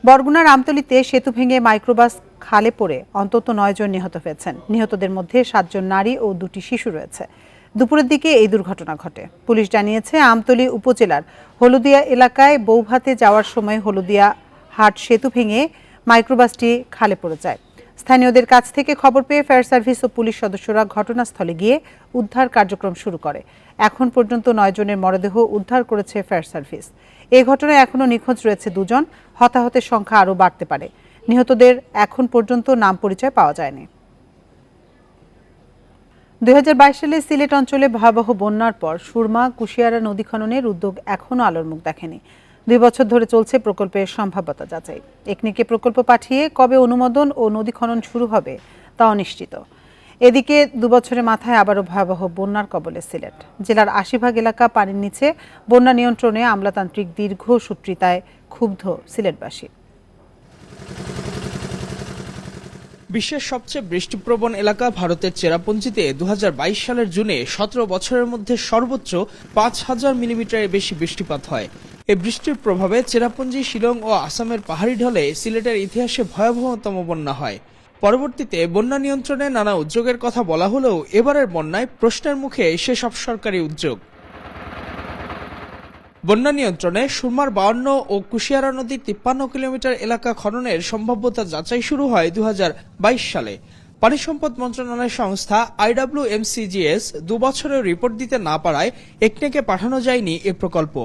বরগুনার আমতলীতে সেতু ভেঙে মাইক্রোবাস খালে পড়ে অন্তত 9 জন নিহত হয়েছেন। নিহতদের মধ্যে 7 জন নারী ও 2টি শিশু রয়েছে। দুপুরের দিকে এই দুর্ঘটনা ঘটে। পুলিশ জানিয়েছে, আমতলী উপজেলার হলুদিয়া এলাকায় বৌভাতে যাওয়ার সময় হলুদিয়া হাট সেতু ভেঙে মাইক্রোবাসটি খালে পড়ে যায়। স্থানীয়দের কাছ থেকে খবর পেয়ে ফায়ার সার্ভিস ও পুলিশ সদস্যরা ঘটনাস্থলে গিয়ে উদ্ধার কার্যক্রম শুরু করে। এখন পর্যন্ত 9 জনের মরদেহ উদ্ধার করেছে ফায়ার সার্ভিস। এই ঘটনায় এখনও নিখোঁজ রয়েছে 2 জন। হতাহতের সংখ্যা আরও বাড়তে পারে। নিহতদের এখন পর্যন্ত নাম পরিচয় পাওয়া যায়নি। 2022 সালে সিলেট অঞ্চলে ভয়াবহ বন্যার পর সুরমা কুশিয়ারা নদী খননের উদ্যোগ এখনও আলোর মুখ দেখেনি। 2 বছর ধরে চলছে প্রকল্পের সম্ভাব্যতা যাচাই। একনিকে প্রকল্প পাঠিয়ে কবে অনুমোদন ও নদী খনন শুরু হবে তা অনিশ্চিত। এদিকে 2 বছরের মাথায় আবারও ভয়াবহ বন্যার কবলে সিলেট। জেলার 80% এলাকা পানির নিচে। বন্যা নিয়ন্ত্রণে আমলাতান্ত্রিক দীর্ঘসূত্রিতায় ক্ষুব্ধ সিলেটবাসী। বিশ্বের সবচেয়ে বৃষ্টিপ্রবণ এলাকা ভারতের চেরাপুঞ্জিতে 2022 সালের জুনে 17 বছরের মধ্যে সর্বোচ্চ 5000 মিলিমিটারের বেশি বৃষ্টিপাত হয়। এই বৃষ্টির প্রভাবে চেরাপুঞ্জি, শিলং ও আসামের পাহাড়ি ঢলে সিলেটের ইতিহাসে ভয়াবহতম বন্যা হয়। পরবর্তীতে বন্যা নিয়ন্ত্রণে নানা উদ্যোগের কথা বলা হলেও এবারের বন্যায় প্রশ্নের মুখে সেসব সরকারি উদ্যোগ। বন্যা নিয়ন্ত্রণে সুরমার 52 ও কুশিয়ারা নদীর 53 কিলোমিটার এলাকা খননের সম্ভাব্যতা যাচাই শুরু হয় 2022 সালে। পানি সম্পদ মন্ত্রণালয়ের সংস্থা IWMCGS 2 বছরের রিপোর্ট দিতে না পারায় একনেকে পাঠানো যায়নি এ প্রকল্প।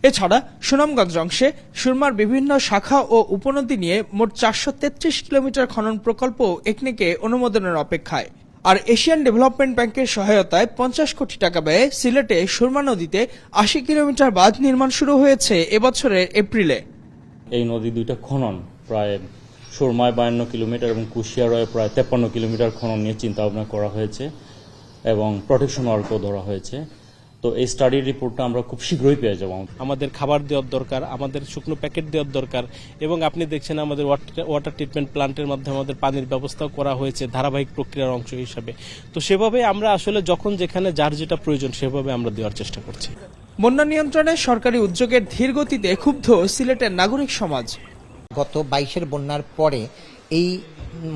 এছাড়া সুনামগঞ্জ অংশে সুরমার বিভিন্ন শাখা ও উপনদী নিয়ে মোট 433 কিলোমিটার খনন প্রকল্প একনেকে অনুমোদনের অপেক্ষায়। আর এশিয়ান ডেভেলপমেন্ট ব্যাংকের সহায়তায় 50 কোটি টাকা ব্যয়ে সিলেটে সুরমা নদীতে 80 কিলোমিটার বাঁধ নির্মাণ শুরু হয়েছে এবছরের এপ্রিলে। এই নদী দুইটা খনন প্রায় সুরমায় 52 কিলোমিটার এবং কুশিয়ারায় প্রায় 53 কিলোমিটার খনন নিয়ে চিন্তা ভাবনা করা হয়েছে এবং প্রোটেকশন ওয়ার্কও ধরা হয়েছে। তো এই স্টাডি রিপোর্টটা আমরা খুব শীঘ্রই পেয়ে যাব। আমাদের খাবার দেওয়ার দরকার, আমাদের শুকনো প্যাকেট দেওয়ার দরকার, এবং আপনি দেখছেন আমাদের ওয়াটার ট্রিটমেন্ট প্ল্যান্টের মাধ্যমে আমাদের পানির ব্যবস্থাও করা হয়েছে ধারাবাহিক প্রক্রিয়ার অংশ হিসাবে। তো সেভাবে আমরা আসলে যখন যেখানে যার যেটা প্রয়োজন সেভাবে আমরা দেওয়ার চেষ্টা করছি। বন্যা নিয়ন্ত্রণে সরকারি উদ্যোগের ধীর গতিতে ক্ষুব্ধ সিলেটের নাগরিক সমাজ। গত 22-এর বন্যার পরে এই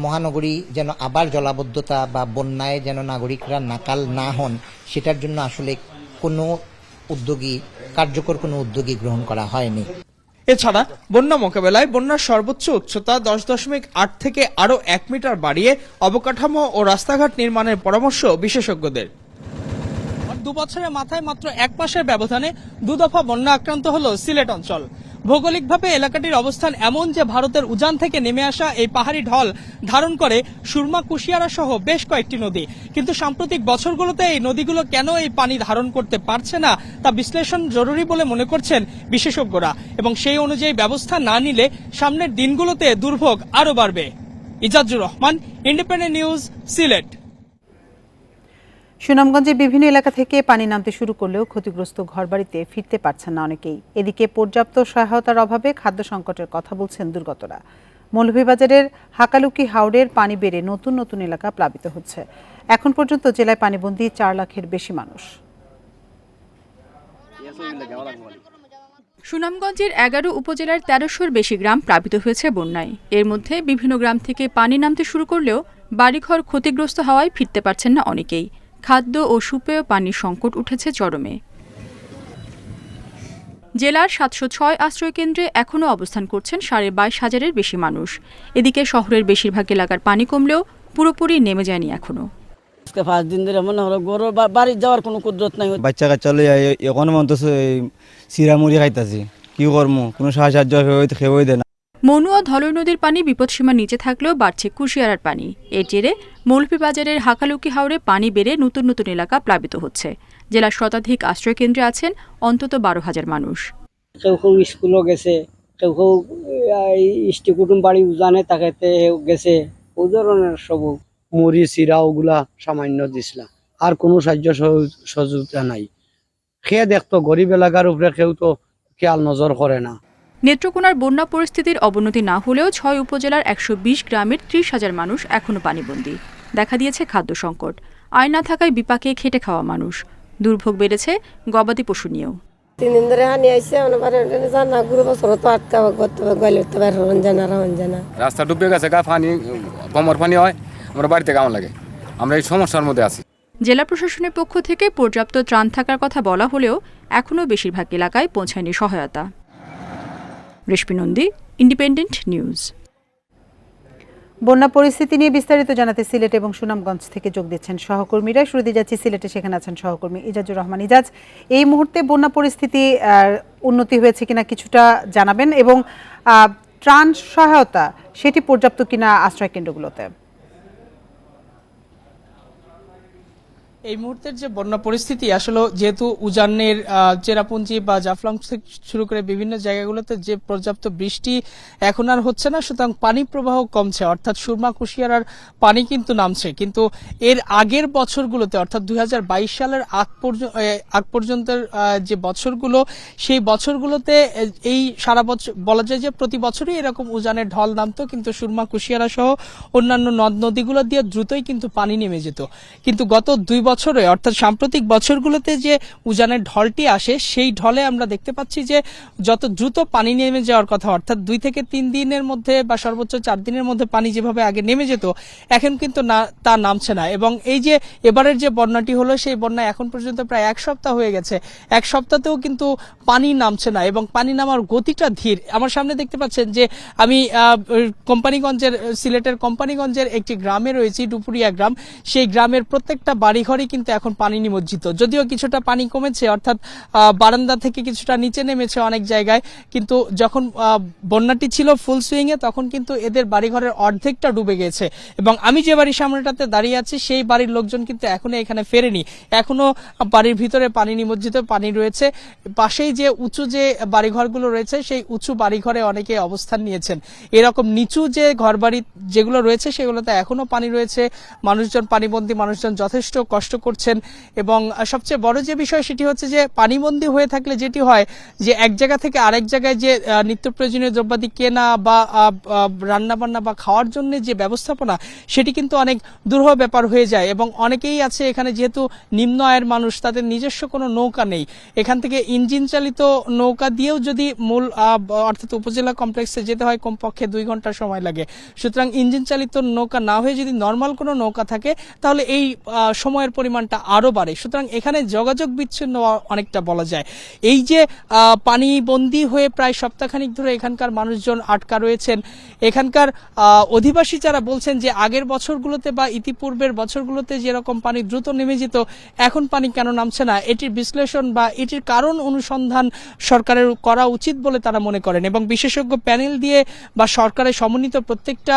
মহানগরী যেন আবার জলাবদ্ধতা বা বন্যায় যেন নাগরিকরা নাকাল না হন, সেটার জন্য আসলে কোনো কার্যকর কোনো উদ্যোগই গ্রহণ করা হয়নি। এছাড়া বন্যা মোকাবেলায় বন্যার সর্বোচ্চ উচ্চতা 10.8 থেকে আরও 1 মিটার বাড়িয়ে অবকাঠামো ও রাস্তাঘাট নির্মাণের পরামর্শ বিশেষজ্ঞদের। 2 বছরের মাথায় মাত্র 1 মাসের ব্যবধানে 2 দফা বন্যা আক্রান্ত হলো সিলেট অঞ্চল। ভৌগোলিকভাবে এলাকাটির অবস্থান এমন যে ভারতের উজান থেকে নেমে আসা এই পাহাড়ি ঢল ধারণ করে সুরমা, কুশিয়ারা সহ বেশ কয়েকটি নদী। কিন্তু সাম্প্রতিক বছরগুলোতে এই নদীগুলো কেন এই পানি ধারণ করতে পারছে না তা বিশ্লেষণ জরুরি বলে মনে করছেন বিশেষজ্ঞরা, এবং সেই অনুযায়ী ব্যবস্থা না নিলে সামনের দিনগুলোতে দুর্ভোগ আরও বাড়বে। Ijazur Rahman, independent news, Sylhet. সুনামগঞ্জের বিভিন্ন এলাকা থেকে পানি নামতে শুরু করলেও ক্ষতিগ্রস্ত ঘরবাড়িতে ফিরতে পারছেন না অনেকেই। এদিকে পর্যাপ্ত সহায়তার অভাবে খাদ্য সংকটের কথা বলছেন দুর্গতরা। মৌলভীবাজারের হাকালুকি হাওরের পানি বেড়ে নতুন নতুন এলাকা প্লাবিত হচ্ছে। এখন পর্যন্ত জেলায় পানিবন্দী 4 লাখের বেশি মানুষ। সুনামগঞ্জের 11 উপজেলার 1300-র বেশি গ্রাম প্লাবিত হয়েছে বন্যায়। এর মধ্যে বিভিন্ন গ্রাম থেকে পানি নামতে শুরু করলেও বাড়িঘর ক্ষতিগ্রস্ত হওয়ায় ফিরতে পারছেন না অনেকেই। খাদ্য ও সুপেয় পানির সংকট উঠেছে চরমে। জেলার 706 আশ্রয়কেন্দ্রে এখনও অবস্থান করছেন 22,500-এর বেশি মানুষ। এদিকে শহরের বেশিরভাগ এলাকার পানি কমলেও পুরোপুরি নেমে যায়নি এখনো। 5 দিন ধরে মনে হলো বাড়ি যাওয়ার কোনো কুদরত নাই। বাচ্চা কাচ্চা লই এখন মতো চিরামুড়ি খাইতাছি, কি করবো, কোনো সাহায্য খেয়ে দেয় না। মনু ও ধলই নদীর পানি বিপদসীমার নিচে থাকলেও বাড়ছে কুশিয়ারার পানি। এর জেরে মৌলভীবাজারের হাকালুকি হাওরে পানি বেড়ে নতুন নতুন এলাকা প্লাবিত হচ্ছে। জেলার শতাধিক আশ্রয়কেন্দ্রে আছেন অন্তত 12,000 মানুষ। কেউ কেউ স্কুলও গেছে, কেউ কেউ ইষ্টি কুটুম বাড়ি উজানে তাকাতে গেছে। ও ধরনের সব মুড়ি চিরা ওগুলা সামান্য দিছিলা, আর কোনো সাহায্য সহযোগিতা নাই। খেয়ে দেখতো গরিব এলাকার উপরে কেউ তো খেয়াল নজর করে না। নেত্রকোনার বন্যা পরিস্থিতির অবনতি না হলেও 6 উপজেলার 120 গ্রামের 30,000 মানুষ এখনও পানিবন্দী। দেখা দিয়েছে খাদ্য সংকট। আয় না থাকায় বিপাকে খেটে খাওয়া মানুষ। দুর্ভোগ বেড়েছে গবাদি পশু নিয়েও। 3 দিন ধরে হানি আইছে আমার জানা গুরু বছর তো আটকা করতে গেলে তো বের হন জানা রাস্তা ডুবে গেছে গা পানি কমর পানি হয় আমরা বাড়িতে কেমন লাগে আমরা এই সমস্যার মধ্যে আছি। জেলা প্রশাসনের পক্ষ থেকে পর্যাপ্ত ত্রাণ থাকার কথা বলা হলেও এখনও বেশিরভাগ এলাকায় পৌঁছায়নি সহায়তা। রেশমি নন্দী, ইন্ডিপেন্ডেন্ট নিউজ। বন্যা পরিস্থিতি নিয়ে বিস্তারিত জানাতে সিলেট এবং সুনামগঞ্জ থেকে যোগ দিচ্ছেন সহকর্মীরা। শুরুতে যাচ্ছি সিলেটে, সেখানে আছেন সহকর্মী ইজাজুর রহমান। ইজাজ, এই মুহূর্তে বন্যা পরিস্থিতি উন্নতি হয়েছে কিনা কিছুটা জানাবেন, এবং ত্রাণ সহায়তা সেটি পর্যাপ্ত কিনা আশ্রয় কেন্দ্রগুলোতে? এই মুহূর্তের যে বন্যা পরিস্থিতি, আসলে যেহেতু উজানের চেরাপুঞ্জি বা জাফলং থেকে শুরু করে বিভিন্ন জায়গাগুলোতে যে পর্যাপ্ত বৃষ্টি এখন আর হচ্ছে না, সুতরাং পানি প্রবাহ কমছে, অর্থাৎ সুরমা কুশিয়ারার পানি কিন্তু নামছে। কিন্তু এর আগের বছরগুলোতে, অর্থাৎ 2022 সালের আগ পর্যন্ত যে বছরগুলো, সেই বছরগুলোতে এই সারা বছর বলা যায় যে প্রতি বছরই এরকম উজানের ঢল নামতো, কিন্তু সুরমা কুশিয়ারা সহ অন্যান্য নদ নদীগুলো দিয়ে দ্রুতই কিন্তু পানি নেমে যেত। কিন্তু গত 2 বছরে, অর্থাৎ সাম্প্রতিক বছরগুলোতে যে উজানের ঢলটি আসে, সেই ঢলে আমরা দেখতে পাচ্ছি যে যত দ্রুত পানি নেমে যাওয়ার কথা, অর্থাৎ 2 থেকে 3 দিনের মধ্যে বা সর্বোচ্চ 4 দিনের মধ্যে পানি যেভাবে আগে নেমে যেত, এখন কিন্তু তা নামছে না। এবং এই যে এবারের যে বন্যাটি হলো, সেই বন্যা এখন পর্যন্ত প্রায় 1 সপ্তাহ হয়ে গেছে। 1 সপ্তাহতেও কিন্তু পানি নামছে না, এবং পানি নামার গতিটা ধীর। আমার সামনে দেখতে পাচ্ছেন যে আমি কোম্পানিগঞ্জের, সিলেটের কোম্পানিগঞ্জের একটি গ্রামে রয়েছি, ডুপুরিয়া গ্রাম। সেই গ্রামের প্রত্যেকটা বাড়িঘর কিন্তু এখন পানি নিমজ্জিত। যদিও কিছুটা পানি কমেছে, অর্থাৎ বারান্দা থেকে কিছুটা নিচে নেমেছে অনেক জায়গায়, কিন্তু যখন বন্যাটি ছিল ফুল সুইং এ, তখন কিন্তু এদের বাড়িঘরের অর্ধেকটা ডুবে গেছে। এবং আমি যে বাড়ির সামনেটাতে দাঁড়িয়ে আছি, সেই বাড়ির লোকজন কিন্তু এখনো এখানে ফেরেনি, এখনো বাড়ির ভিতরে পানি নিমজ্জিত পানি রয়েছে। পাশেই যে উঁচু যে বাড়িঘরগুলো রয়েছে, সেই উঁচু বাড়িঘরে অনেকে অবস্থান নিয়েছেন। এরকম নিচু যে ঘরবাড়ি যেগুলো রয়েছে, সেগুলোতে এখনো পানি রয়েছে। মানুষজন, পানিবন্দী মানুষজন যথেষ্ট কষ্ট করছেন। এবং সবচেয়ে বড় যে বিষয়, সেটি হচ্ছে যে পানিবন্দী হয়ে থাকলে যেটি হয় যে এক জায়গা থেকে আরেক জায়গায় যে নিত্য প্রয়োজনীয় দ্রব্যাদি কেনা বা রান্না বান্না বা খাওয়ার জন্য যে ব্যবস্থাপনা, সেটি কিন্তু অনেক দুরূহ ব্যাপার হয়ে যায়। এবং অনেকেই আছে এখানে, যেহেতু নিম্ন আয়ের মানুষ, তাদের নিজস্ব কোনো নৌকা নেই। এখান থেকে ইঞ্জিন চালিত নৌকা দিয়েও যদি মূল অর্থাৎ উপজেলা কমপ্লেক্সে যেতে হয়, কমপক্ষে 2 ঘন্টা সময় লাগে। সুতরাং ইঞ্জিন চালিত নৌকা না হয়ে যদি নর্মাল কোনো নৌকা থাকে, তাহলে এই সময়ের পরিমাণটা আরো বাড়ে। সুতরাং এখানে যোগাযোগ বিচ্ছিন্ন অনেকটা বলা যায়। এই যে পানিবন্দী হয়ে প্রায় সপ্তাহখানিক ধরে এখানকার মানুষজন আটকা রয়েছেন, এখানকার অধিবাসী যারা বলছেন যে আগের বছরগুলোতে বা ইতিপূর্বের বছরগুলোতে যেরকম পানি দ্রুত নেমে যেত, এখন পানি কেন নামছে না, এটির বিশ্লেষণ বা এটির কারণ অনুসন্ধান সরকারের করা উচিত বলে তারা মনে করেন। এবং বিশেষজ্ঞ প্যানেল দিয়ে বা সরকারের সমন্বিত প্রত্যেকটা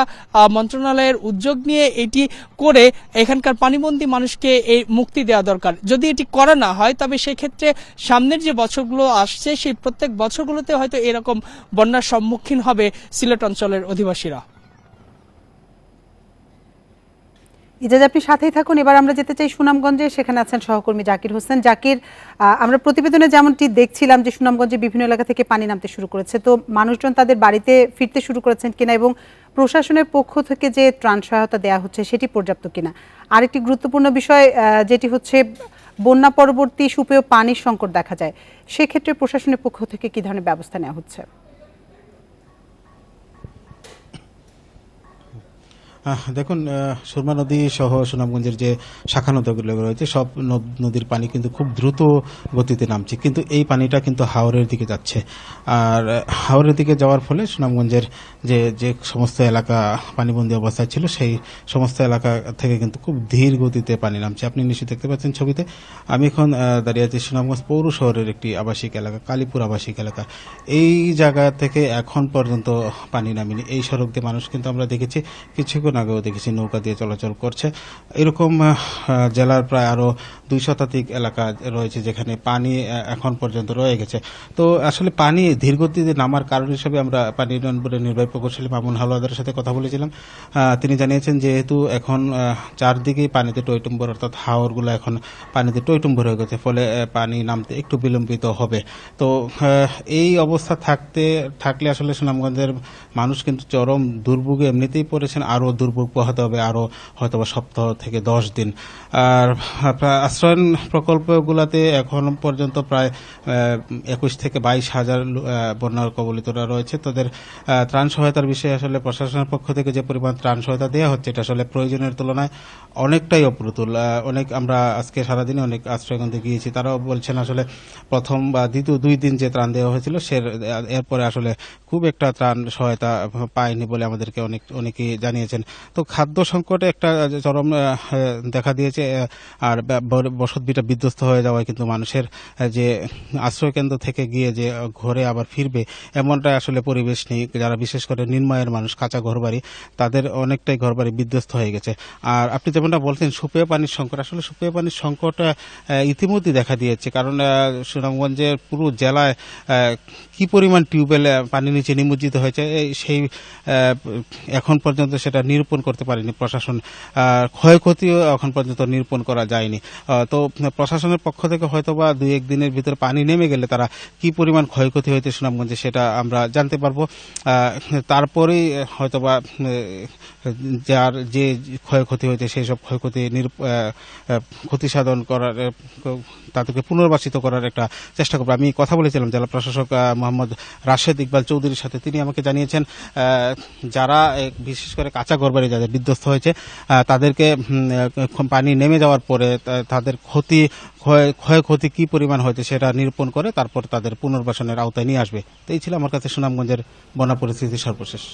মন্ত্রণালয়ের উদ্যোগ নিয়ে এটি করে এখানকার পানিবন্দী মানুষকে এই মুক্তি দেওয়া দরকার। যদি এটি করা না হয়, তবে সেক্ষেত্রে সামনের যে বছরগুলো আসছে, সেই প্রত্যেক বছরগুলোতে হয়তো এরকম বন্যার সম্মুখীন হবে সিলেট অঞ্চলের অধিবাসীরা। ইজাজ, আপনি সাথেই থাকুন। এবার আমরা যেতে চাই সুনামগঞ্জে, সেখানে আছেন সহকর্মী জাকির হোসেন। জাকির, আমরা প্রতিবেদনে যেমনটি দেখছিলাম যে সুনামগঞ্জে বিভিন্ন এলাকা থেকে পানি নামতে শুরু করেছে, তো মানুষজন তাদের বাড়িতে ফিরতে শুরু করেছেন কিনা, এবং প্রশাসনের পক্ষ থেকে যে ত্রাণ সহায়তা দেওয়া হচ্ছে সেটি পর্যাপ্ত কিনা? আরেকটি গুরুত্বপূর্ণ বিষয় যেটি হচ্ছে বন্যা পরবর্তী সুপেয় পানির সংকট দেখা যায়, সেক্ষেত্রে প্রশাসনের পক্ষ থেকে কি ধরনের ব্যবস্থা নেওয়া হচ্ছে? দেখুন, সুরমা নদী সহ সুনামগঞ্জের যে শাখা নদীগুলো রয়েছে, সব নদীর পানি কিন্তু খুব দ্রুত গতিতে নামছে, কিন্তু এই পানিটা কিন্তু হাওরের দিকে যাচ্ছে। আর হাওরের দিকে যাওয়ার ফলে সুনামগঞ্জের যে সমস্ত এলাকা পানিবন্দী অবস্থায় ছিল, সেই সমস্ত এলাকা থেকে কিন্তু খুব ধীর গতিতে পানি নামছে। আপনি নিশ্চয়ই দেখতে পাচ্ছেন ছবিতে। আমি এখন দাঁড়িয়ে আছি সুনামগঞ্জ পৌর শহরের একটি আবাসিক এলাকা, কালীপুর আবাসিক এলাকা। এই জায়গা থেকে এখন পর্যন্ত পানি নামেনি। এই সড়ক দিয়ে মানুষ কিন্তু আমরা দেখেছি, কিছুক্ষণ আগেও দেখেছি নৌকা দিয়ে চলাচল করছে। এরকম জেলার প্রায় আরো 2 শতাধিক এলাকা রয়েছে যেখানে পানি এখন পর্যন্ত রয়ে গেছে। তো আসলে পানি ধীরগতিতে নামার কারণ হিসেবে আমরা পানি উন্নয়ন বোর্ডের নির্বাহী প্রকৌশলী মামুন হাওলাদারের সাথে কথা বলেছিলাম। তিনি জানিয়েছেন যেহেতু এখন চারদিকেই পানিতে টইটুম্বর, অর্থাৎ হাওরগুলো এখন পানিতে টইটুম্বর হয়ে গেছে, ফলে পানি নামতে একটু বিলম্বিত হবে। তো এই অবস্থা থাকলে আসলে সুনামগঞ্জের মানুষ কিন্তু চরম দুর্ভোগে এমনিতেই পড়েছেন, আরো দুর্ভোগ পোহাতে হবে আরও হয়তো বা সপ্তাহ থেকে 10 দিন। আর আশ্রয়ন প্রকল্পগুলোতে এখন পর্যন্ত প্রায় 21 থেকে 22 হাজার বন্যার কবলিতরা রয়েছে। তাদের ত্রাণ সহায়তার বিষয়ে আসলে প্রশাসনের পক্ষ থেকে যে পরিমাণ ত্রাণ সহায়তা দেওয়া হচ্ছে এটা আসলে প্রয়োজনের তুলনায় অনেকটাই অপ্রতুল। অনেক আমরা আজকে সারাদিনে অনেক আশ্রয়কেন্দ্রে গিয়েছি, তারাও বলছেন আসলে প্রথম বা দ্বিতীয় 2 দিন যে ত্রাণ দেওয়া হয়েছিল এরপরে আসলে খুব একটা ত্রাণ সহায়তা পায়নি বলে আমাদেরকে অনেকেই জানিয়েছেন। তো খাদ্য সংকটে একটা চরম দেখা দিয়েছে। আর বসতভিটা বিধ্বস্ত হয়ে যাওয়ায় কিন্তু মানুষের যে আশ্রয়কেন্দ্র থেকে গিয়ে যে ঘরে আবার ফিরবে এমনটা আসলে পরিবেশ নেই। যারা বিশেষ করে নিম্নআয়ের মানুষ, কাঁচা ঘরবাড়ি, তাদের অনেকটাই ঘরবাড়ি বিধ্বস্ত হয়ে গেছে। আর আপনি যেমনটা বলছেন সুপেয় পানির সংকট, আসলে সুপেয় পানির সংকট ইতিমধ্যে দেখা দিয়েছে। কারণ সুনামগঞ্জের পুরো জেলায় কি পরিমাণ টিউবওয়েল পানির নিচে নিমজ্জিত হয়েছে সেই এখন পর্যন্ত সেটা নিরূপণ করতে পারেনি প্রশাসন। ক্ষয়ক্ষতিও এখন পর্যন্ত নিরূপণ করা যায়নি। তো প্রশাসনের পক্ষ থেকে হয়তোবা 2-1 দিনের ভিতরে পানি নেমে গেলে তারা কি পরিমাণ ক্ষয়ক্ষতি হয়েছে সুনামগঞ্জে সেটা আমরা জানতে পারবো। তারপরেই হয়তোবা যার যে ক্ষয়ক্ষতি হয়েছে সেই সব ক্ষয়ক্ষতি ক্ষতি সাধন করার, তাদেরকে পুনর্বাসিত করার একটা চেষ্টা করবো। আমি কথা বলেছিলাম জেলা প্রশাসক মোহাম্মদ রাশেদ ইকবাল চৌধুরীর সাথে। তিনি আমাকে জানিয়েছেন যারা বিশেষ করে কাঁচা ঘরবাড়ি যাদের বিধ্বস্ত হয়েছে তাদেরকে পানি নেমে যাওয়ার পরে তাদের ক্ষয়ক্ষতি কি পরিমাণ হয়েছে সেটা নিরূপণ করে তারপর তাদের পুনর্বাসনের আওতায় নিয়ে আসবে। তো এই ছিল আমার কাছে সুনামগঞ্জের বন্যা পরিস্থিতি সর্বশেষ।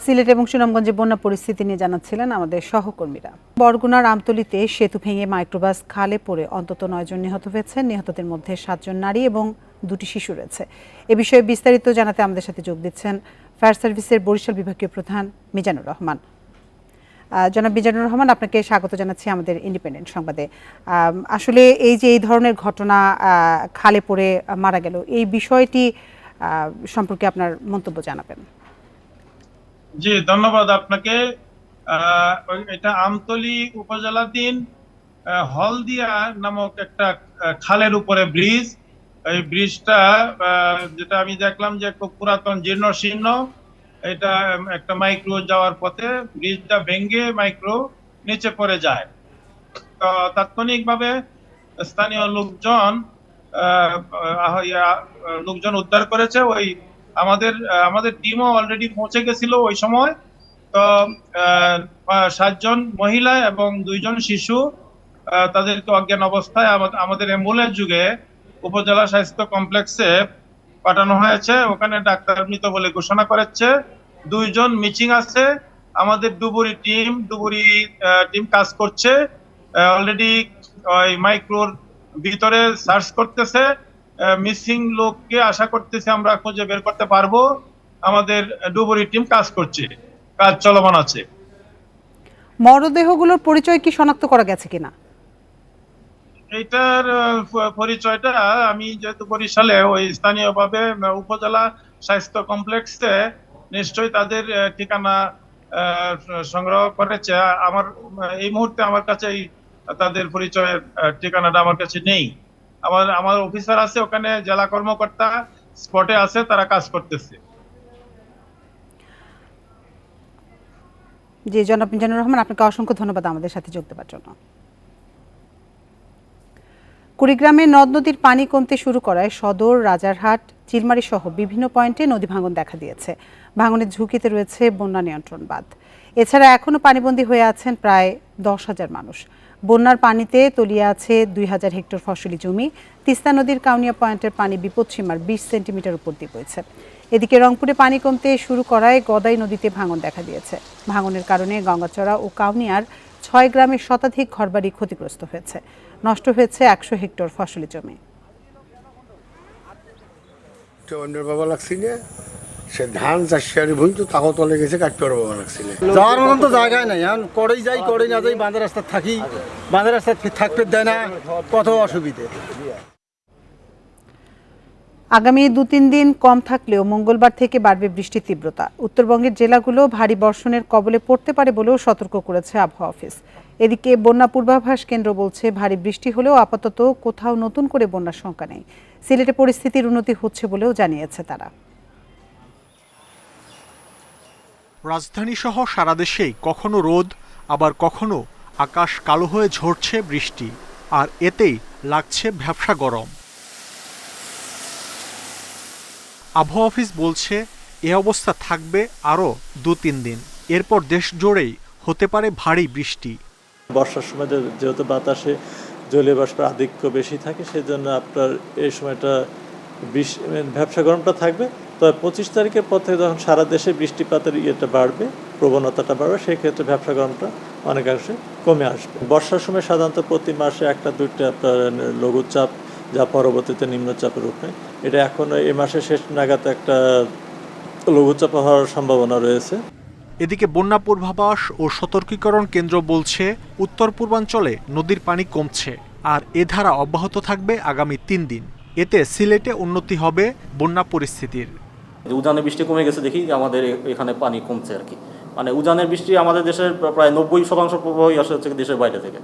সিলেট এবং সুনামগঞ্জে বন্যা পরিস্থিতি নিয়ে জানাচ্ছিলেন আমাদের সহকর্মীরা। বরগুনার আমতলীতে সেতু ভেঙে মাইক্রোবাস খালে পড়ে অন্তত 9 জন নিহত হয়েছেন। নিহতদের মধ্যে 7 জন নারী এবং 2টি শিশু রয়েছে। এ বিষয়ে বিস্তারিত জানাতে আমাদের সাথে যোগ দিচ্ছেন ফায়ার সার্ভিসের বরিশাল বিভাগীয় প্রধান মিজানুর রহমান। জনাব মিজানুর রহমান, আপনাকে স্বাগত জানাচ্ছি আমাদের ইন্ডিপেন্ডেন্ট সংবাদে। আসলে এই যে এই ধরনের ঘটনা খালে পড়ে মারা গেল, এই বিষয়টি সম্পর্কে আপনার মন্তব্য জানাবেন। জি, ধন্যবাদ আপনাকে। এটা আমতলী উপজেলাধীন হলদিয়া নামক একটা খালের উপরে ব্রিজ। এই ব্রিজটা যেটা আমি দেখলাম যে খুব পুরাতন জীর্ণ শীর্ণ। এটা একটা মাইক্রো যাওয়ার পথে ব্রিজটা ভেঙে মাইক্রো নিচে পড়ে যায়। তো তাৎক্ষণিকভাবে স্থানীয় লোকজন উদ্ধার করেছে। ওই আমাদের টিমও অলরেডি পৌঁছে গেছিল ওই সময়। তো 7 জন মহিলা এবং 2 জন শিশু, তাদেরকে অজ্ঞান অবস্থায় আমাদের অ্যাম্বুলেন্স যুগে উপজেলা স্বাস্থ্য কমপ্লেক্সে পাঠানো হয়েছে। ওখানে ডাক্তার মৃত বলে ঘোষণা করেছে। 2 জন মিসিং আছে। আমাদের ডুবুরি টিম কাজ করছে। অলরেডি ওই মাইক্রোর ভিতরে সার্চ করতেছে। মিসিং লোককে আশা করতেছি আমরা খুঁজে বের করতে পারবো। আমাদের ডুবুরি টিম কাজ করছে, কাজ চলমান আছে। মরদেহগুলোর পরিচয় কি শনাক্ত করা গেছে কিনা? এইটার পরিচয়টা আমি যেহেতু বরিশালে ওই স্থানীয়ভাবে উপজেলা স্বাস্থ্য কমপ্লেক্সে নিশ্চয়ই তাদের ঠিকানা সংগ্রহ করেছে। এই মুহূর্তে আমার কাছে তাদের পরিচয়ের ঠিকানাটা আমার কাছে নেই। আমার অফিসার আছে ওখানে, জেলা কর্মকর্তা স্পটে আছে, তারা কাজ করতেছে। জি, জনাব মিজানুর রহমান, আপনাকে অসংখ্য ধন্যবাদ আমাদের সাথে যোগ দেওয়ার জন্য। কুড়িগ্রামে নদ নদীর পানি কমতে শুরু করায় সদর, রাজারহাট, চিলমারি সহ বিভিন্ন পয়েন্টে নদী ভাঙন দেখা দিয়েছে। ভাঙনের ঝুঁকিতে রয়েছে বন্যা নিয়ন্ত্রণ বাঁধ। এছাড়া এখনও পানিবন্দী হয়ে আছেন প্রায় 10,000 মানুষ। বন্যার পানিতে তলিয়ে আছে 2,000 হেক্টর ফসলি জমি। তিস্তা নদীর কাউনিয়া পয়েন্টের পানি বিপদসীমার 20 সেন্টিমিটার উপর দিয়ে বইছে। এদিকে রংপুরে পানি কমতে শুরু করায় গদাই নদীতে ভাঙন দেখা দিয়েছে। ভাঙনের কারণে গঙ্গাচড়া ও কাউনিয়ার 6 গ্রামের শতাধিক ঘরবাড়ি ক্ষতিগ্রস্ত হয়েছে। নষ্ট হয়েছে 100 হেক্টর ফসলি জমি। সে ধান চাষিয়ারি ভুল তো তাও তলে গেছে কাটতে পারবো লাগছিল। যাওয়ার মতন তো জায়গায় নাই, এখন করেই যাই করে না যাই, বাঁধের রাস্তা থাকি, বাঁধের রাস্তা থাকতে দেয় না, কত অসুবিধে। আগামী 2-3 দিন কম থাকলেও মঙ্গলবার থেকে বাড়বে বৃষ্টির তীব্রতা। উত্তরবঙ্গের জেলাগুলো ভারী বর্ষণের কবলে পড়তে পারে বলেও সতর্ক করেছে আবহাওয়া অফিস। এদিকে বন্যা পূর্বাভাস কেন্দ্র বলছে ভারী বৃষ্টি হলেও আপাতত কোথাও নতুন করে বন্যার শঙ্কা নেই। সিলেটে পরিস্থিতির উন্নতি হচ্ছে বলেও জানিয়েছে তারা। রাজধানীসহ সারা দেশেই কখনো রোদ আবার কখনো আকাশ কালো হয়ে ঝরছে বৃষ্টি, আর এতেই লাগছে ভ্যাপসা গরম। আবহাওয়া অফিস বলছে এ অবস্থা থাকবে আরও 2-3 দিন, এরপর দেশ জুড়েই হতে পারে ভারী বৃষ্টি। বর্ষার সময় যেহেতু বাতাসে জলীয় বাষ্পের আধিক্য বেশি থাকে, সেজন্য আপনার এই সময়টা ভ্যাপসা গরমটা থাকবে। তবে 25 তারিখের পর থেকে যখন সারা দেশে বৃষ্টিপাতের ইয়েটা বাড়বে, প্রবণতাটা বাড়বে, সেই ক্ষেত্রে ভ্যাপসা গরমটা অনেকাংশে কমে আসবে। বর্ষার সময় সাধারণত প্রতি মাসে 1-2টা আপনার লঘুচাপ, যা পরবর্তীতে নিম্নচাপের রূপ নেয়। এটা এখন এই মাসের শেষ নাগাদ একটা লঘুচাপ হওয়ার সম্ভাবনা রয়েছে। এদিকে বন্যা পূর্বাভাস ও সতর্কীকরণ কেন্দ্র বলছে উত্তর পূর্বাঞ্চলে নদীর পানি কমছে, আর এ ধারা অব্যাহত থাকবে আগামী 3 দিন। এতে সিলেটে উন্নতি হবে বন্যা পরিস্থিতির। উজানের বৃষ্টি কমে গেছে দেখি আমাদের এখানে পানি কমছে আর কি। মানে উজানের বৃষ্টি আমাদের দেশের প্রায় 90% প্রবাহই আসে হচ্ছে দেশের বাইরে থেকে,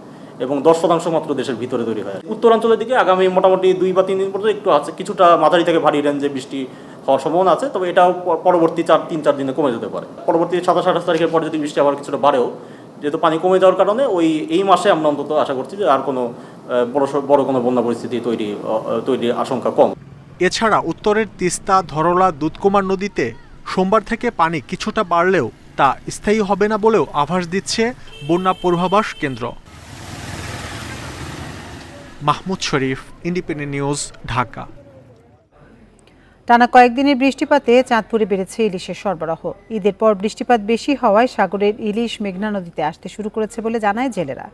এবং 10% মাত্র দেশের ভিতরে তৈরি হয়। উত্তরাঞ্চলের দিকে আগামী মোটামুটি 2 বা 3 দিন পর্যন্ত একটু আছে, কিছুটা মাঝারি থেকে ভারী রেঞ্জে বৃষ্টি হওয়ার সম্ভাবনা আছে, তবে এটাও পরবর্তী 3-4 দিনে কমে যেতে পারে। পরবর্তী 27-28 তারিখের পরে যদি বৃষ্টি আবার কিছুটা বাড়েও, যেহেতু পানি কমে যাওয়ার কারণে এই মাসে আমরা অন্তত আশা করছি যে আর কোনো বড় কোনো বন্যা পরিস্থিতি তৈরির আশঙ্কা কম। এছাড়া উত্তরের তিস্তা, ধরলা, দুধকুমার নদীতে সোমবার থেকে পানি কিছুটা বাড়লেও তা স্থায়ী হবে না বলেও আভাস দিচ্ছে বন্যা পূর্বাভাস কেন্দ্র। মাহমুদ শরীফ, ইন্ডিপেন্ডেন্ট নিউজ, ঢাকা। টানা কয়েকদিনের বৃষ্টিপাতে চাঁদপুরে বেড়েছে ইলিশের সরবরাহ। ঈদের পর বৃষ্টিপাত বেশি হওয়ায় সাগরের ইলিশ মেঘনা নদীতে আসতে শুরু করেছে বলে জানায় জেলেরা।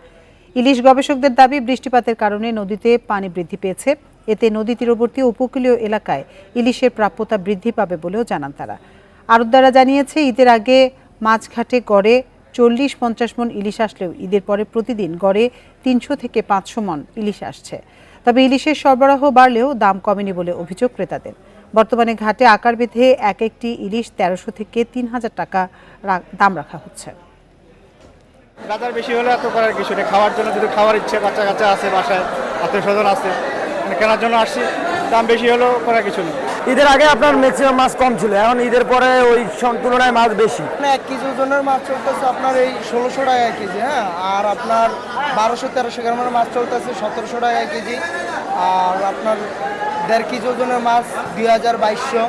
ইলিশ গবেষকদের দাবি, বৃষ্টিপাতের কারণে নদীতে পানি বৃদ্ধি পেয়েছে, এতে নদী তীরবর্তী উপকূলীয় এলাকায় ইলিশের প্রাপ্যতা বৃদ্ধি পাবে বলেও জানান তারা। আড়তদাররা জানিয়েছে, ঈদের আগে মাছঘাটে গড়ে 40-50 মন ইলিশ আসলেও ঈদের পরে প্রতিদিন গড়ে 300 থেকে 500 মন ইলিশ আসছে। তবে ইলিশের সরবরাহ বাড়লেও দাম কমেনি বলে অভিযোগ ক্রেতাদের। বর্তমানে ঘাটে আকার বেঁধে একটি ইলিশ 1300 থেকে 3000 টাকা দাম রাখা হচ্ছে। বাজার বেশি হলে এত করার কিছু নেই, খাওয়ার জন্য যদি খাওয়ার ইচ্ছে, বাচ্চা কাচ্চা আছে, বাসায় আত্মীয় স্বজন আছে, কেনার জন্য আসছি, দাম বেশি হলেও করার কিছু নেই। ঈদের আগে আপনার ম্যাক্সিমাম মাছ কম ছিল, এখন ঈদের পরে ওই তুলনায় মাছ বেশি। 1 কেজি ওজনের মাছ চলতেছে আপনার এই 1600 টাকা কেজি, হ্যাঁ, আর আপনার 1200-1300 গ্রামের মাছ চলতেছে 1700 টাকা কেজি, আর আপনার 1.5 কেজি ওজনের মাছ 2200।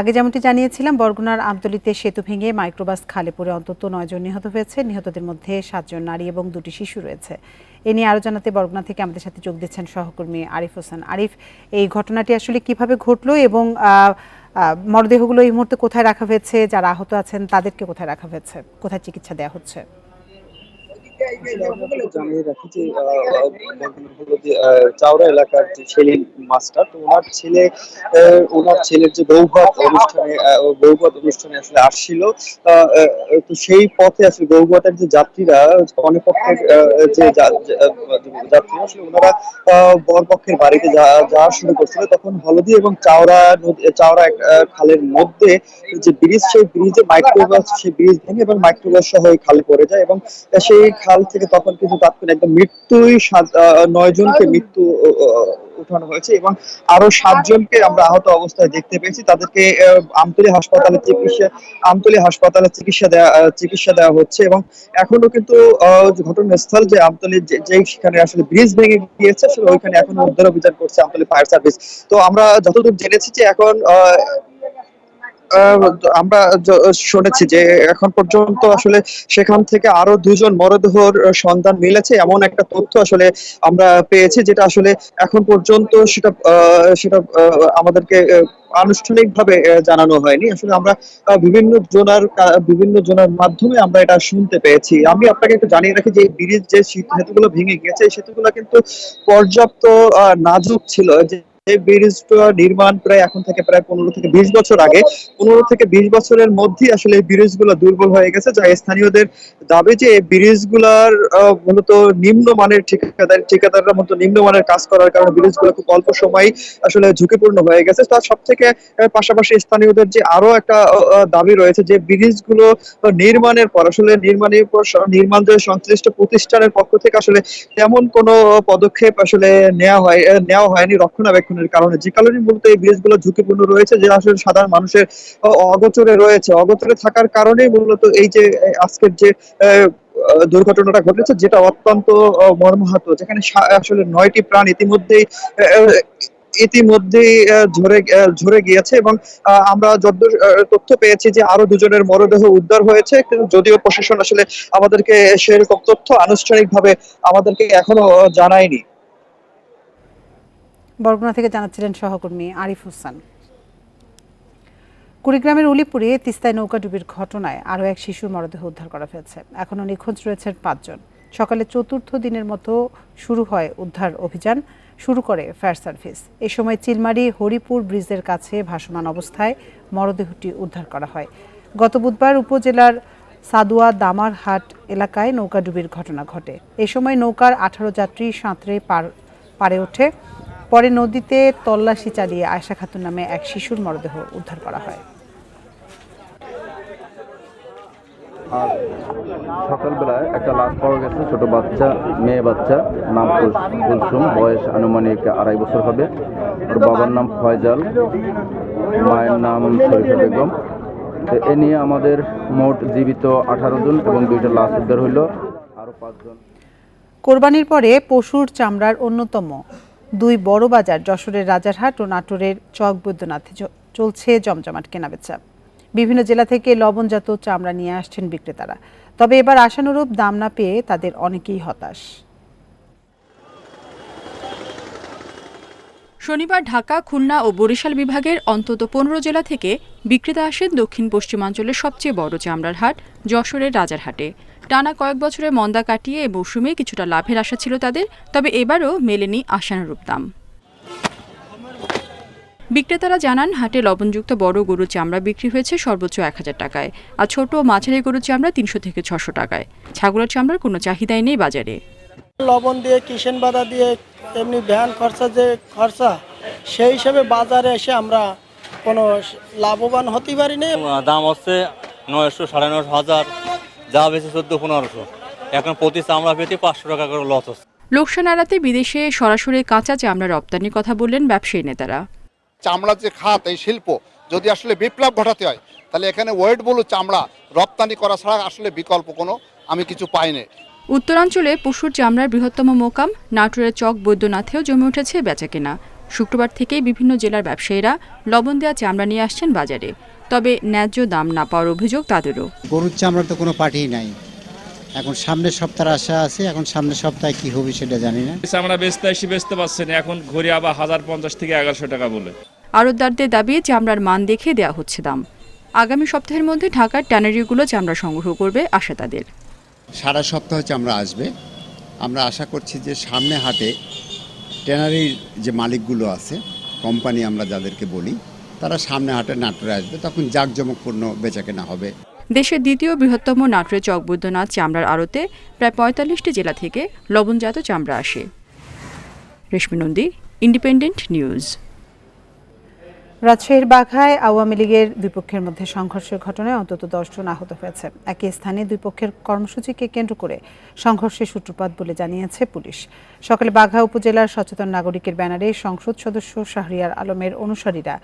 আগে যেমনটি জানিয়েছিলাম, বরগুনার আমতলীতে সেতু ভেঙে মাইক্রোবাস খালে পড়ে অন্তত 9 জন নিহত হয়েছে। নিহতদের মধ্যে 7 জন নারী এবং 2টি শিশু রয়েছে। এ নিয়ে আরও জানাতে বরগুনা থেকে আমাদের সাথে যোগ দিচ্ছেন সহকর্মী আরিফ হোসেন। আরিফ, এই ঘটনাটি আসলে কিভাবে ঘটলো এবং মরদেহগুলো এই মুহূর্তে কোথায় রাখা হয়েছে? যারা আহত আছেন তাদেরকে কোথায় রাখা হয়েছে? কোথায় চিকিৎসা দেওয়া হচ্ছে? জানিয়ে রাখি যে চাওড়া এলাকার যে সেলিম মাস্টার, তো ওনার ছেলের যে বৌভাত অনুষ্ঠানে আসলে আসছিল, তো সেই পথে আসলে বৌভাতের যে যাত্রীরা, অনেক পক্ষের যে যাত্রীরা আসলে ওনারা বরপক্ষের বাড়িতে যাওয়া শুরু করছিল, তখন হলদি এবং চাওড়া খালের মধ্যে যে ব্রিজ, সেই ব্রিজে মাইক্রোবাস, সেই ব্রিজ ভেঙে এবং মাইক্রোবাস সহ ওই খালে পড়ে যায়, এবং সেই খাল থেকে তখন কিন্তু তাৎক্ষণিক একদম 9 জনকে মৃত্যু উঠানো হয়েছে এবং আরো 7 জনকে আমরা আহত অবস্থায় দেখতে পেয়েছি। তাদেরকে আমতলী হাসপাতালে চিকিৎসা দেওয়া হচ্ছে, এবং এখনো কিন্তু ঘটনাস্থল যে আমতলী সেখানে আসলে ব্রিজ ভেঙে গিয়েছে, আসলে ওইখানে এখনো উদ্ধার অভিযান করছে আমতলী ফায়ার সার্ভিস। তো আমরা যতদূর জেনেছি যে এখন আমরা শুনেছি যে এখন পর্যন্ত আসলে সেখান থেকে আরো 2 জন মরদেহর সন্ধান মিলেছে, এমন একটা তথ্য আসলে আমরা পেয়েছি, যেটা আসলে এখন পর্যন্ত সেটা আমাদেরকে আনুষ্ঠানিকভাবে জানানো হয়নি। আসলে আমরা বিভিন্ন জনের মাধ্যমে আমরা এটা শুনতে পেয়েছি। আমি আপনাকে একটু জানিয়ে রাখি যে ব্রিজ যে সেতুগুলো ভেঙে গিয়েছে, এই সেতুগুলো কিন্তু পর্যাপ্ত নাজুক ছিল। এই ব্রিজটা নির্মাণ এখন থেকে প্রায় 15 থেকে 20 বছর আগে। 15 থেকে 20 বছরের মধ্যে আসলে এই ব্রিজগুলো দুর্বল হয়ে গেছে, যা স্থানীয়দের দাবি যে এই ব্রিজগুলার মূলত নিম্নমানের ঠিকাদাররা মূলত নিম্নমানের কাজ করার কারণে ব্রিজগুলো খুব অল্প সময় আসলে ঝুঁকিপূর্ণ হয়ে গেছে। তার সব থেকে পাশাপাশি স্থানীয়দের যে আরো একটা দাবি রয়েছে যে ব্রিজগুলো নির্মাণের পর আসলে নির্মাণ যে সংশ্লিষ্ট প্রতিষ্ঠানের পক্ষ থেকে আসলে তেমন কোনো পদক্ষেপ আসলে নেওয়া হয়নি রক্ষণাবেক্ষণ নির্মাণের কারণে, যে কারণে মূলত এই ব্রিজগুলো ঝুঁকিপূর্ণ রয়েছে, যে আসলে সাধারণ মানুষের অগোচরে রয়েছে। অগোচরে থাকার কারণেই মূলত এই যে আজকের যে দুর্ঘটনাটা ঘটেছে, যেটা অত্যন্ত মর্মাহত, যেখানে আসলে 9টি প্রাণ ইতিমধ্যেই ঝরে গিয়েছে এবং আমরা যতদূর তথ্য পেয়েছি যে আরো 2 জনের মরদেহ উদ্ধার হয়েছে, কিন্তু যদিও প্রশাসন আসলে আমাদেরকে সেরকম তথ্য আনুষ্ঠানিকভাবে আমাদেরকে এখনো জানায়নি। বরগুনা থেকে জানাচ্ছিলেন সহকর্মী আরিফ হোসেন। কুড়িগ্রামের উলিপুরে তিস্তায় নৌকাডুবির ঘটনায় আরও এক শিশুর মরদেহ উদ্ধার করা হয়েছে। এখনও নিখোঁজ রয়েছেন 5 জন। সকালে চতুর্থ দিনের মতো শুরু হয় উদ্ধার অভিযান, শুরু করে ফায়ার সার্ভিস। এ সময় চিলমারি হরিপুর ব্রিজের কাছে ভাসমান অবস্থায় মরদেহটি উদ্ধার করা হয়। গত বুধবার উপজেলার সাদুয়া দামারহাট এলাকায় নৌকাডুবির ঘটনা ঘটে। এ সময় নৌকার 18 যাত্রী সাঁতরে পারে ওঠে। পরে নদীতে তল্লাশি চালিয়ে আয়েশা খাতুন নামে এক শিশুর মরদেহ উদ্ধার করা হয়। আর সকালবেলায় একটা লাশ পাওয়া গেছে, ছোট বাচ্চা, মেয়ে বাচ্চা, নাম কুলসুম, বয়স আনুমানিক 2.5 বছর হবে। ওর বাবার নাম ফয়জাল, মায়ের নাম শরীফা বেগম। তো এ নিয়ে আমাদের মোট জীবিত 18 জন এবং 2টা লাশ উদ্ধার হইল, আরো 5 জন। কোরবানির পরে পশুর চামড়ার অন্যতম 2 বড় বাজার যশোরের রাজারহাট ও নাটোরের চক বৈদ্যনাথে চলছে জমজমাট কেনাবেচা। বিভিন্ন জেলা থেকে লবণজাত চামড়া নিয়ে আসছেন বিক্রেতারা। তবে এবার আশানুরূপ দাম না পেয়ে তাদের অনেকেই হতাশ। শনিবার ঢাকা, খুলনা ও বরিশাল বিভাগের অন্তত 15 জেলা থেকে বিক্রেতা আসেন দক্ষিণ পশ্চিমাঞ্চলের সবচেয়ে বড় চামড়ার হাট যশোরের রাজারহাটে। টানা কয়েক বছরের মন্দা কাটিয়ে এই মৌসুমে কিছুটা লাভের আশা ছিল তাদের, তবে এবারও মেলেনি আশানুরূপ দাম। বিক্রেতারা জানান, হাটে লবণযুক্ত বড় গরুর চামড়া বিক্রি হয়েছে সর্বোচ্চ 1000 টাকায়, আর ছোট ও মাঝারি গরুর চামড়া 300 থেকে 600 টাকায়। ছাগলের চামড়ার কোনো চাহিদাই নেই বাজারে। লবণ দিয়ে, কিষেন বাধা দিয়ে, এমনি ভ্যান খরচা যে খরচা, সেই হিসেবে বাজারে এসে আমরা কোনো লাভবান হতে পারি না। দাম হচ্ছে 900, 9,500, যা বেশি 1400-1500। এখন প্রতি চামড়া পেতে 500 টাকা করে লস হচ্ছে। লোকসান এড়াতে বিদেশে সরাসরি কাঁচা চামড়া রপ্তানির কথা বললেন ব্যবসায়ী নেতারা। চামড়ার যে খাত, এই শিল্প যদি আসলে বিপ্লব ঘটাতে হয়, তাহলে এখানে ওয়েট বলু চামড়া রপ্তানি করা ছাড়া আসলে বিকল্প কোনো আমি কিছু পাইনি। উত্তরাঞ্চলে পশুর চামড়ার বৃহত্তম মোকাম নাটোরের চক বৈদ্যনাথেও জমে উঠেছে বেচাকেনা। শুক্রবার থেকেই বিভিন্ন জেলার ব্যবসায়ীরা লবণ দেওয়া চামড়া নিয়ে আসছেন বাজারে, তবে ন্যায্য দাম না পাওয়ার অভিযোগ তাদেরও। গরুর চামড়ার তো কোনো পার্টিই নাই, এখন সামনের সপ্তাহে আশা আছে, এখন সামনের সপ্তাহে কি হবে সেটা জানি না। চামড়া বেচতে পারছে না, এখন ঘুরে আবার 1050 থেকে 1100 টাকা বলে। আড়তদারদের দাবি চামড়ার মান দেখে দেওয়া হচ্ছে দাম। আগামী সপ্তাহের মধ্যে ঢাকার ট্যানারিগুলো চামড়া সংগ্রহ করবে আশা তাদের। সারা সপ্তাহ চামড়া আসবে। আমরা আশা করছি যে সামনে হাটে ট্যানারির যে মালিকগুলো আছে, কোম্পানি আমরা যাদেরকে বলি, তারা সামনে হাটে নাটোরে আসবে, তখন জাঁকজমকপূর্ণ বেচাকেনা হবে। দেশের দ্বিতীয় বৃহত্তম নাটোরের চক বৈদ্যনাথ চামড়ার আড়তে প্রায় 45টি জেলা থেকে লবণজাত চামড়া আসে। রেশমি নন্দী, ইন্ডিপেন্ডেন্ট নিউজ। রাজশাহীর বাঘায় আওয়ামী লীগের 2 পক্ষের মধ্যে সংঘর্ষের ঘটনায় অন্তত 10 জন আহত হয়েছে। একই স্থানে 2 পক্ষের কর্মসূচিকে কেন্দ্র করে সংঘর্ষের সূত্রপাত বলে জানিয়েছে পুলিশ। সকালে বাঘা উপজেলার সচেতন নাগরিকের ব্যানারে সংসদ সদস্য শাহরিয়ার আলমের অনুসারীরা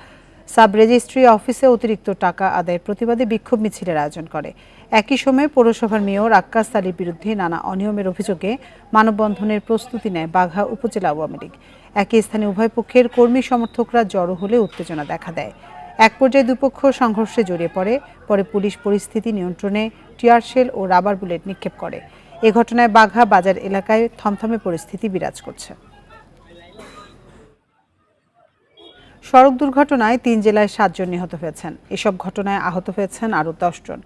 সাব রেজিস্ট্রি অফিসে অতিরিক্ত টাকা আদায়ের প্রতিবাদে বিক্ষোভ মিছিলের আয়োজন করে। একই সময়ে পৌরসভার মেয়র আক্কাস আলীর বিরুদ্ধে নানা অনিয়মের অভিযোগে মানববন্ধনের প্রস্তুতি নেয় বাঘা উপজেলা আওয়ামী লীগ। একই স্থানে উভয় পক্ষের কর্মী সমর্থকরা জড়ো হলে উত্তেজনা দেখা দেয়। এক পর্যায়ে 2 পক্ষ সংঘর্ষে জড়িয়ে পরে পুলিশ পরিস্থিতি নিয়ন্ত্রণে টিয়ারশেল ও রাবার বুলেট নিক্ষেপ করে। এ ঘটনায় বাঘা বাজার এলাকায় থমথমে পরিস্থিতি বিরাজ করছে। সড়ক দুর্ঘটনায় 3 জেলায় 7 জন নিহত হয়েছেন। এসব ঘটনায় আহত হয়েছেন আরও 10 জন।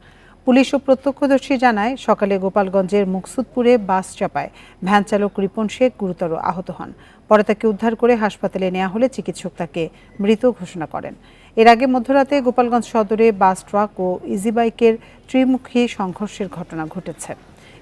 পুলিশ ও প্রত্যক্ষদর্শী জানায়, সকালে গোপালগঞ্জের মুকসুদপুরে বাস চাপায় ভ্যান চালক রিপন শেখ গুরুতর আহত হন। পরে তাকে উদ্ধার করে হাসপাতালে নেওয়া হলে চিকিৎসক তাকে মৃত ঘোষণা করেন। এর আগে মধ্যরাতে গোপালগঞ্জ সদরে বাস, ট্রাক ও ইজি বাইকের ত্রিমুখী সংঘর্ষের ঘটনা ঘটেছে।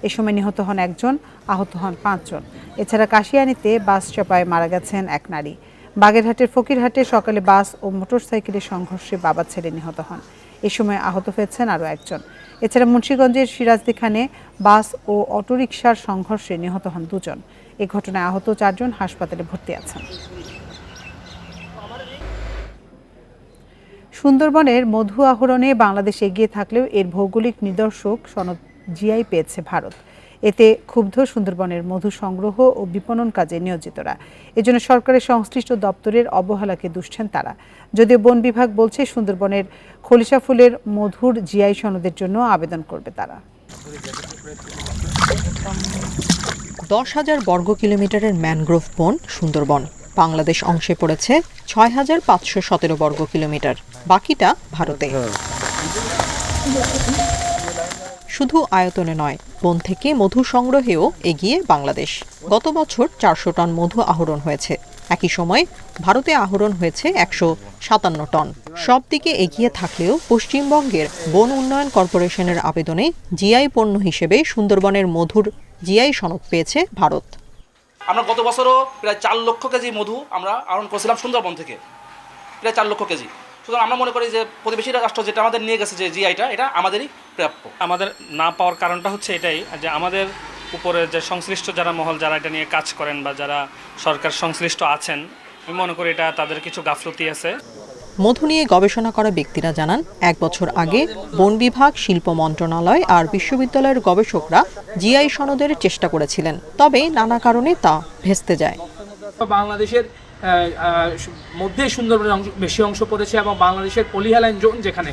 এ সময় নিহত হন 1 জন, আহত হন 5 জন। এছাড়া কাশিয়ানীতে বাস চাপায় মারা গেছেন 1 নারী। বাগেরহাটের ফকিরহাটে সকালে বাস ও মোটরসাইকেলের সংঘর্ষে বাবা ছেলে নিহত হন। এ সময় আহত হয়েছেন আরও 1 জন। এছাড়া মুন্সিগঞ্জের সিরাজদিখানে বাস ও অটোরিকশার সংঘর্ষে নিহত হন 2 জন। এ ঘটনায় আহত 4 জন হাসপাতালে ভর্তি আছেন। সুন্দরবনের মধু আহরণে বাংলাদেশ এগিয়ে থাকলেও এর ভৌগোলিক নিদর্শক সনদ জিআই পেয়েছে ভারত। এতে ক্ষুব্ধ সুন্দরবনের মধু সংগ্রহ ও বিপণন কাজে নিয়োজিতরা। এজন্য সরকারের সংশ্লিষ্ট দপ্তরের অবহেলাকে দুষছেন তারা। যদিও বন বিভাগ বলছে সুন্দরবনের খলিশা ফুলের মধুর জিআই সনদের জন্য আবেদন করবে তারা। 10,000 বর্গ কিলোমিটারের ম্যানগ্রোভ বন সুন্দরবন। বাংলাদেশ অংশে পড়েছে 6,517 বর্গ কিলোমিটার, বাকিটা ভারতে। শুধু আয়তনে নয়, বন থেকে মধু সংগ্রহেও এগিয়ে বাংলাদেশ। গত বছর 400 টন মধু আহরণ হয়েছে। একই সময় ভারতে আহরণ হয়েছে 157 টন। সব দিকে এগিয়ে থাকলেও পশ্চিমবঙ্গের বন উন্নয়ন কর্পোরেশনের আবেদনে জিআই পণ্য হিসেবে সুন্দরবনের মধুর জিআই সনদ পেয়েছে ভারত। আমরা গত বছরও প্রায় 4 লক্ষ কেজি মধু আমরা আহরণ করেছিলাম সুন্দরবন থেকে, প্রায় 4 লক্ষ কেজি। সুতরাং আমরা মনে করি যে প্রতিবেশী রাষ্ট্র যেটা আমাদের নিয়ে গেছে যে জিআইটা, এটা আমাদেরই প্রাপ্য। আমাদের না পাওয়ার কারণটা হচ্ছে এটাই যে আমাদের উপরে যে সংশ্লিষ্ট যারা মহল যারা এটা নিয়ে কাজ করেন বা যারা সরকার সংশ্লিষ্ট আছেন, আমি মনে করি এটা তাদের কিছু গাফলতি আছে। মধু নিয়ে গবেষণা করা ব্যক্তিরা জানান, 1 বছর আগে বন বিভাগ, শিল্প মন্ত্রণালয় আর বিশ্ববিদ্যালয়ের গবেষকরা জিআই সনদের চেষ্টা করেছিলেন, তবে নানা কারণে তা ভেস্তে যায়। বাংলাদেশের মধ্যে সুন্দরবনের বেশি অংশ পড়েছে এবং বাংলাদেশের পলিহালাইন জোন যেখানে,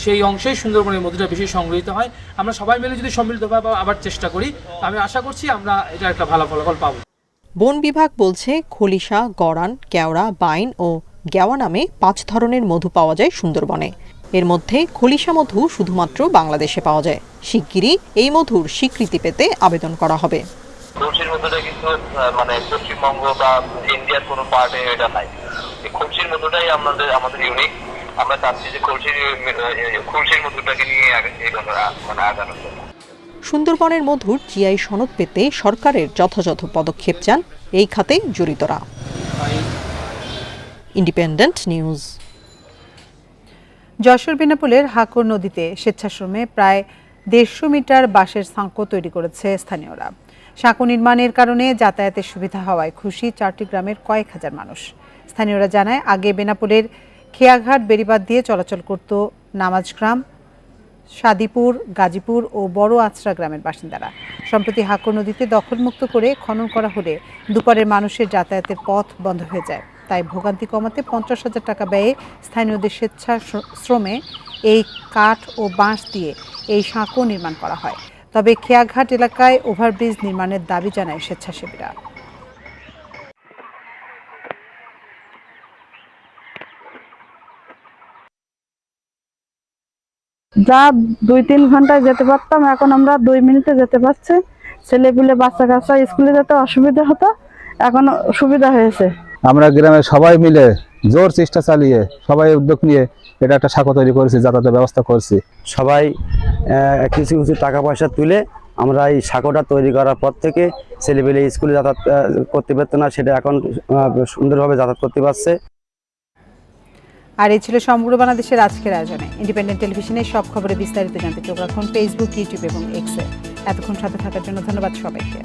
সেই অংশে সুন্দরবনের মধুটা বেশি সংগৃহীত হয়। আমরা সবাই মিলে যদি সম্মিলিতভাবে আবার চেষ্টা করি, আমি আশা করছি আমরা এটা একটা ভালো ফলাফল পাবো। বন বিভাগ বলছে, খলিশা, গড়ান, কেওড়া, বাইন ও গেওয়া নামে 5 ধরনের মধু পাওয়া যায় সুন্দরবনে। এর মধ্যে খলিশা মধু শুধুমাত্র বাংলাদেশে পাওয়া যায়। শিগগিরই এই মধুর স্বীকৃতি পেতে আবেদন করা হবে। খুলশির মধুটা কিন্তু মানে পশ্চিমবঙ্গ বা ইন্ডিয়ার কোনো পার্টে এটা নাই। এই খুলশির মধুটাই আমাদের ইউনিক। আমরা চাচ্ছি যে খুলশির মধুটাকে নিয়ে মানে আগানোর জন্য। সুন্দরবনের মধুর জিআই সনদ পেতে সরকারের যথাযথ পদক্ষেপ চান এই খাতে জড়িতরা। Independent News. যশোর বেনাপোলের হাকর নদীতে স্বেচ্ছাশ্রমে প্রায় 150 মিটার বাঁশের সাঁকো তৈরি করেছে স্থানীয়রা। সাঁকো নির্মাণের কারণে যাতায়াতের সুবিধা হওয়ায় খুশি 4টি গ্রামের কয়েক হাজার মানুষ। স্থানীয়রা জানায়, আগে বেনাপোলের খেয়াঘাট বেড়িবাঁধ দিয়ে চলাচল করত নামাজগ্রাম, সাদিপুর, গাজীপুর ও বড় আচরা গ্রামের বাসিন্দারা। সম্প্রতি হাকর নদীতে দখলমুক্ত করে খনন করা হলে দুপারের মানুষের যাতায়াতের পথ বন্ধ হয়ে যায়। তাই ভোগান্তি কমাতে 50,000 টাকা ব্যয়ে স্থানীয়দের স্বেচ্ছাশ্রমে এই কাঠ ও বাঁশ দিয়ে এই সাঁকো নির্মাণ করা হয়। তবে খেয়াঘাট এলাকায় ওভারব্রিজ নির্মাণের দাবি জানায় স্বেচ্ছাসেবীরা। যা 2-3 ঘন্টায় যেতে পারতাম, এখন আমরা 2 মিনিটে যেতে পারছি। ছেলেপিলে বাচ্চা কাচ্চা স্কুলে যেতে অসুবিধা হতো, এখন সুবিধা হয়েছে। আমরা গ্রামের সবাই মিলে জোর চেষ্টা চালিয়ে সবাই উদ্যোগ নিয়ে এটা একটা সাঁকো তৈরি করেছি, যাতায়াতের ব্যবস্থা করছি। সবাই কিছু কিছু টাকা পয়সা তুলে আমরা এই সাঁকোটা তৈরি করার পর থেকে ছেলেপিলে স্কুলে যাতায়াত করতে পারত না, সেটা এখন সুন্দরভাবে যাতায়াত করতে পারছে। আর এই ছিল সমগ্র বাংলাদেশের আজকের আয়োজনে। ইন্ডিপেন্ডেন্ট টেলিভিশনের সব খবরে বিস্তারিত জানতে চোখ রাখুন ফেসবুক, ইউটিউব এবং এক্সে। এতক্ষণ সাথে থাকার জন্য ধন্যবাদ সবাইকে।